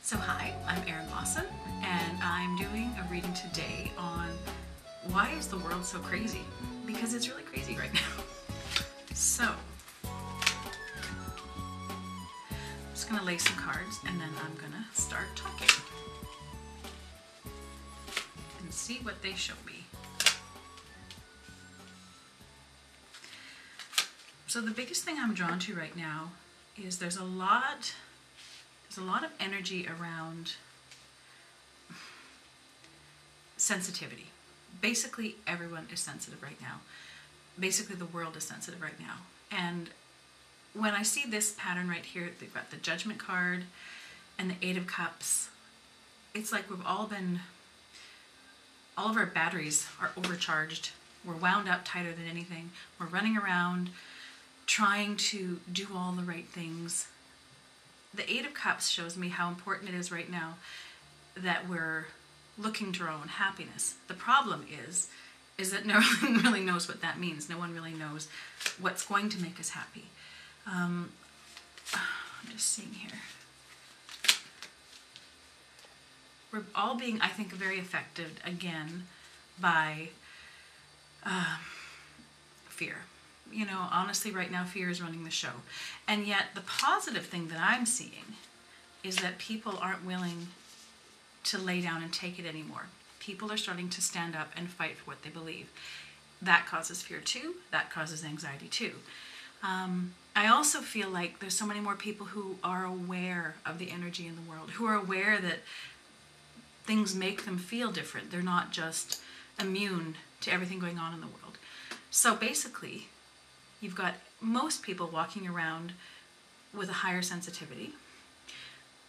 So hi, I'm Erin and I'm doing a reading today on why is the world so crazy? Because it's really crazy right now. So, I'm just going to lay some cards and then I'm going to start talking and see what they show me. So the biggest thing I'm drawn to right now is there's a lot of energy around sensitivity. Basically, everyone is sensitive right now. Basically, the world is sensitive right now. And when I see this pattern right here, they've got the Judgment card and the Eight of Cups. It's like all of our batteries are overcharged. We're wound up tighter than anything. We're running around trying to do all the right things. The Eight of Cups shows me how important it is right now that we're looking to our own happiness. The problem is that no one really knows what that means. No one really knows what's going to make us happy. I'm just seeing here. We're all being, I think, very affected again by fear. You know, honestly, right now, fear is running the show. And yet, the positive thing that I'm seeing is that people aren't willing to lay down and take it anymore. People are starting to stand up and fight for what they believe. That causes fear too. That causes anxiety too. I also feel like there's so many more people who are aware of the energy in the world, who are aware that things make them feel different. They're not just immune to everything going on in the world. So basically, you've got most people walking around with a higher sensitivity,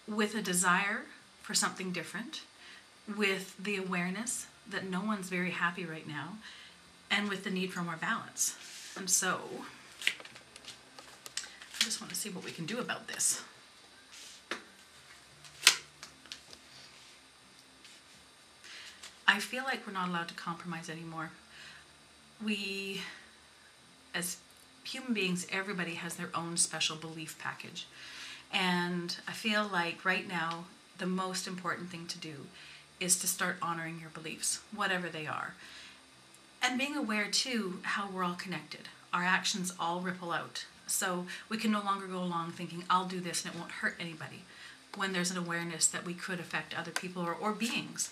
with a desire for something different, with the awareness that no one's very happy right now, and with the need for more balance. And so, I just want to see what we can do about this. I feel like we're not allowed to compromise anymore. We, as human beings, everybody has their own special belief package. And I feel like right now, the most important thing to do is to start honoring your beliefs, whatever they are. And being aware too how we're all connected. Our actions all ripple out. So we can no longer go along thinking, I'll do this and it won't hurt anybody, when there's an awareness that we could affect other people or beings.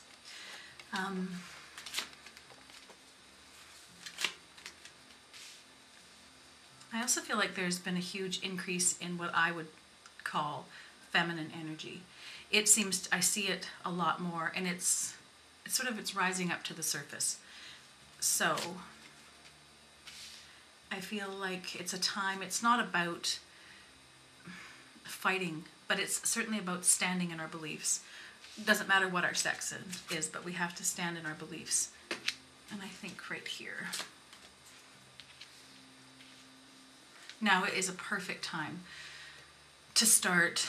I also feel like there's been a huge increase in what I would call feminine energy. It seems, I see it a lot more, and it's rising up to the surface. So I feel like it's a time, it's not about fighting, but it's certainly about standing in our beliefs. It doesn't matter what our sex is, but we have to stand in our beliefs. And I think right here, now is a perfect time to start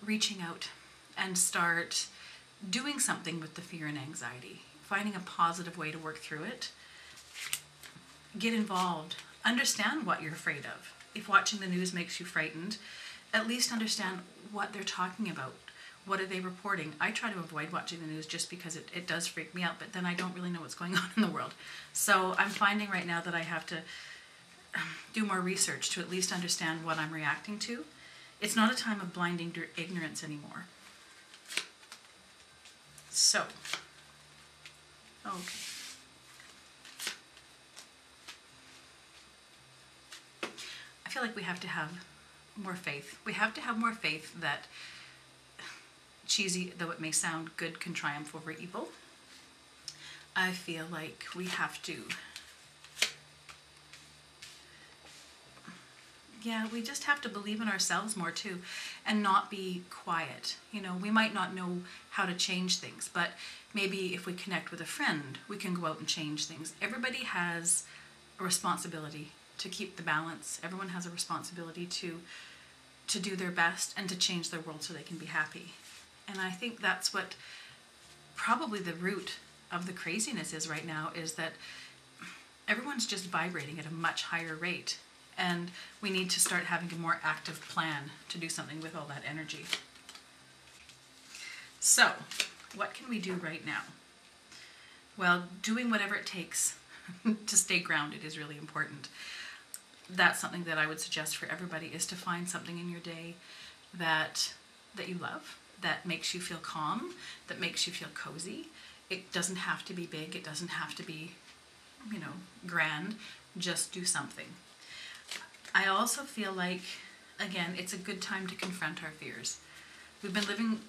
reaching out and start doing something with the fear and anxiety, finding a positive way to work through it. Get involved. Understand what you're afraid of. If watching the news makes you frightened, at least understand what they're talking about. What are they reporting? I try to avoid watching the news just because it does freak me out, but then I don't really know what's going on in the world. So I'm finding right now that I have to do more research to at least understand what I'm reacting to. It's not a time of blinding ignorance anymore. So, okay. I feel like we have to have more faith. We have to have more faith that, cheesy though it may sound, good can triumph over evil. I feel like we have to, we just have to believe in ourselves more too, and not be quiet. You know, we might not know how to change things, but maybe if we connect with a friend, we can go out and change things. Everybody has a responsibility to keep the balance. Everyone has a responsibility to do their best and to change their world so they can be happy. And I think that's what probably the root of the craziness is right now, is that everyone's just vibrating at a much higher rate. And we need to start having a more active plan to do something with all that energy. So, what can we do right now? Well, doing whatever it takes to stay grounded is really important. That's something that I would suggest for everybody, is to find something in your day that you love, that makes you feel calm, that makes you feel cozy. It doesn't have to be big, it doesn't have to be, grand. Just do something. I also feel like, again, it's a good time to confront our fears. We've been living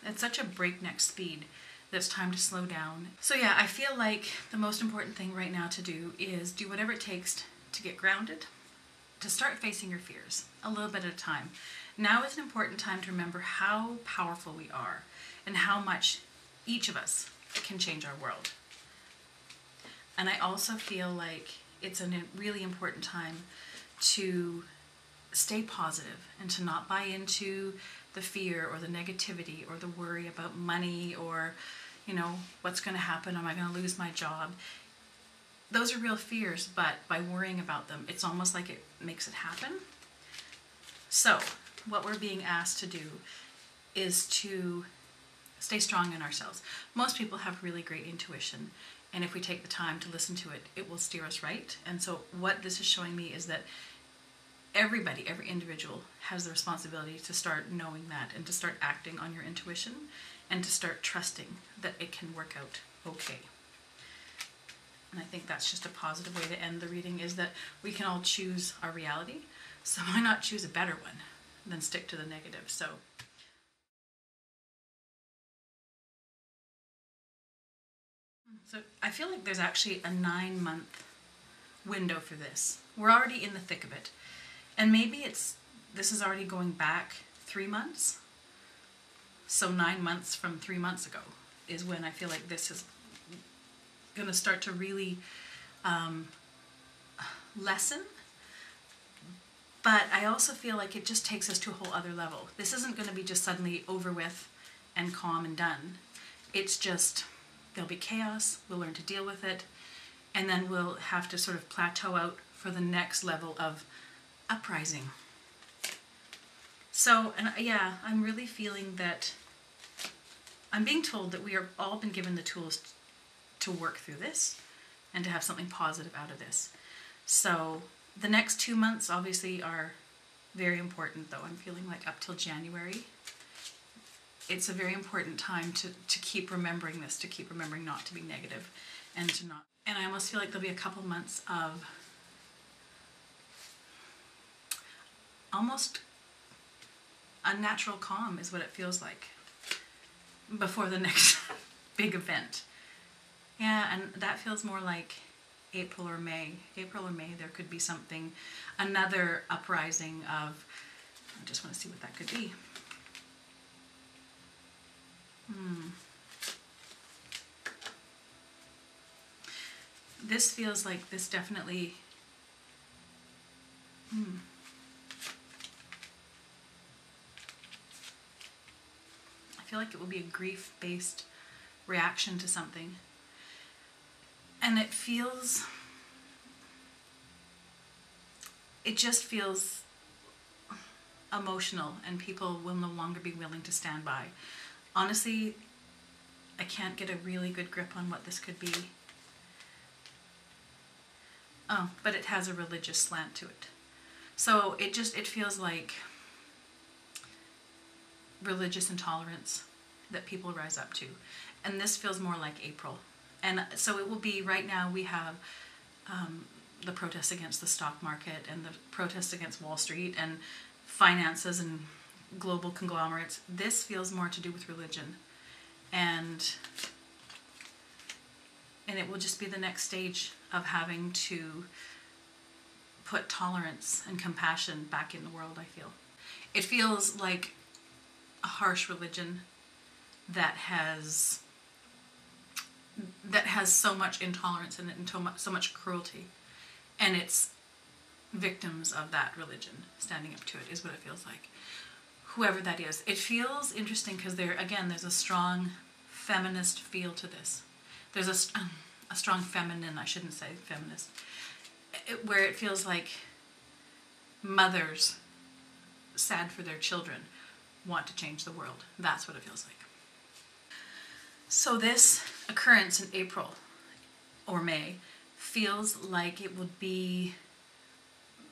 at such a breakneck speed that it's time to slow down. So yeah, I feel like the most important thing right now to do is do whatever it takes to get grounded, to start facing your fears a little bit at a time. Now is an important time to remember how powerful we are and how much each of us can change our world. And I also feel like it's a really important time to stay positive and to not buy into the fear or the negativity or the worry about money or, what's going to happen? Am I going to lose my job? Those are real fears, but by worrying about them, it's almost like it makes it happen. So, what we're being asked to do is to stay strong in ourselves. Most people have really great intuition, and if we take the time to listen to it, it will steer us right. And so what this is showing me is that every individual has the responsibility to start knowing that and to start acting on your intuition and to start trusting that it can work out okay. And I think that's just a positive way to end the reading, is that we can all choose our reality. So why not choose a better one than stick to the negative? So I feel like there's actually a 9-month window for this. We're already in the thick of it. And maybe this is already going back 3 months. So 9 months from 3 months ago is when I feel like this is going to start to really lessen. But I also feel like it just takes us to a whole other level. This isn't going to be just suddenly over with and calm and done. It's just, there'll be chaos, we'll learn to deal with it, and then we'll have to sort of plateau out for the next level of uprising. So, and yeah, I'm really feeling that I'm being told that we are all been given the tools to work through this and to have something positive out of this. So the next 2 months obviously are very important, though. I'm feeling like up till January, it's a very important time to keep remembering this, to keep remembering not to be negative and to not. And I almost feel like there'll be a couple months of almost unnatural calm is what it feels like before the next big event. Yeah, and that feels more like April or May. April or May, there could be something, another uprising of, I just want to see what that could be. This feels like this definitely, I feel like it will be a grief-based reaction to something. And it just feels emotional, and people will no longer be willing to stand by. Honestly, I can't get a really good grip on what this could be. Oh, but it has a religious slant to it. So it feels like religious intolerance that people rise up to. And this feels more like April. And so it will be, right now we have the protests against the stock market and the protests against Wall Street and finances and global conglomerates. This feels more to do with religion. And it will just be the next stage of having to put tolerance and compassion back in the world, I feel. It feels like a harsh religion that has so much intolerance in it and so much cruelty. And it's victims of that religion standing up to it is what it feels like. Whoever that is. It feels interesting because there's a strong feminist feel to this. There's a strong feminine, I shouldn't say feminist, where it feels like mothers sad for their children want to change the world. That's what it feels like. So this occurrence in April or May feels like it would be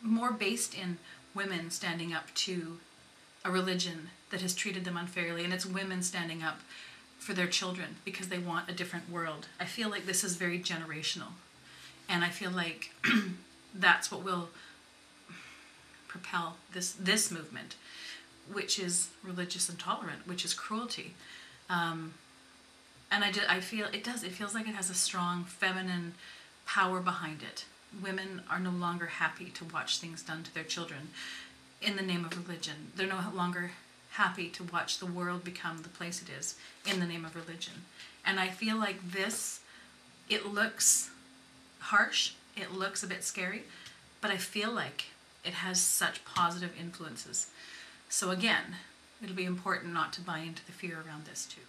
more based in women standing up to a religion that has treated them unfairly, and it's women standing up for their children because they want a different world. I feel like this is very generational, and I feel like that's what will propel this movement, which is religious intolerance, which is cruelty. And I feel it feels like it has a strong feminine power behind it. Women are no longer happy to watch things done to their children in the name of religion. They're no longer happy to watch the world become the place it is in the name of religion. And I feel like this, it looks harsh, it looks a bit scary, but I feel like it has such positive influences. So again, it'll be important not to buy into the fear around this too.